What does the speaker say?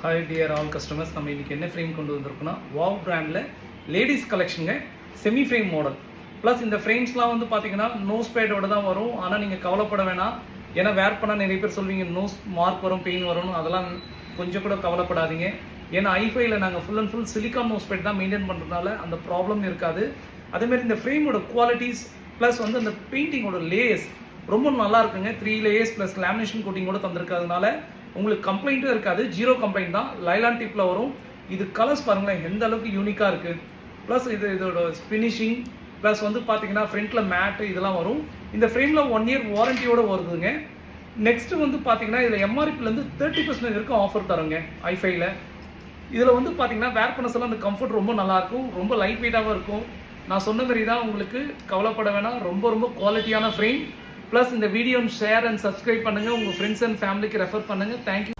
Hi dear all customers, நம்ம இன்றைக்கி என்ன ஃப்ரேம் கொண்டு வந்திருக்கோம்னா வாவ் பிராண்டில் லேடிஸ் கலெக்ஷனுங்க. செமி ஃப்ரேம் மாடல் ப்ளஸ் இந்த ஃப்ரேம்ஸ்லாம் வந்து பார்த்தீங்கன்னா நோஸ் பேடோட தான் வரும். ஆனால் நீங்கள் கவலைப்பட வேணாம், ஏன்னா வேர் பண்ணால் நிறைய பேர் சொல்வீங்க நோஸ் மார்க் வரும், பெயின் வரும்னு. அதெல்லாம் கொஞ்சம் கூட கவலைப்படாதீங்க. ஏன்னா ஐஃபைல நாங்கள் full and full silicon nose pad தான் மெயின்டைன் பண்ணுறதுனால அந்த ப்ராப்ளம் இருக்காது. அதேமாதிரி இந்த ஃப்ரேமோட குவாலிட்டிஸ் ப்ளஸ் வந்து அந்த பெயிண்டிங்கோட லேயர்ஸ் ரொம்ப நல்லா இருக்குங்க. 3 லேயர்ஸ் ப்ளஸ் லேமினேஷன் கோட்டிங்கோட தந்திருக்கிறதுனால உங்களுக்கு கம்ப்ளைண்ட்டும் இருக்காது. 0 கம்ப்ளைண்ட் தான். லைலான் டிப்பில் வரும். இது கலர்ஸ் பாருங்களேன் எந்த அளவுக்கு யூனிக்காக இருக்குது. ப்ளஸ் இதோட ஃபினிஷிங் ப்ளஸ் வந்து பார்த்தீங்கன்னா ஃப்ரண்ட்டில் மேட்டு இதெல்லாம் வரும். இந்த ஃப்ரேமில் 1 இயர் வாரண்டியோடு வருதுங்க. நெக்ஸ்ட்டு வந்து பார்த்தீங்கன்னா இதில் எம்ஆர்பிலேருந்து 30% வரைக்கும் ஆஃபர் தருங்க ஐஃபைல. இதில் வந்து பார்த்தீங்கன்னா வேர் பண்ண சொல்ல அந்த கம்ஃபர்ட் ரொம்ப நல்லாயிருக்கும், ரொம்ப லைட் வெயிட்டாகவும் இருக்கும். நான் சொன்ன மாதிரி தான், உங்களுக்கு கவலைப்பட வேணாம். ரொம்ப குவாலிட்டியான ஃப்ரேம். ப்ளஸ் இந்த வீடியோ ஷேர் அண்ட் சப்ஸ்கிரைப் பண்ணுங்கள். உங்கள் ஃப்ரெண்ட்ஸ் அண்ட் ஃபேமிலிக்கு ரெஃபர் பண்ணுங்கள். தேங்க்யூ.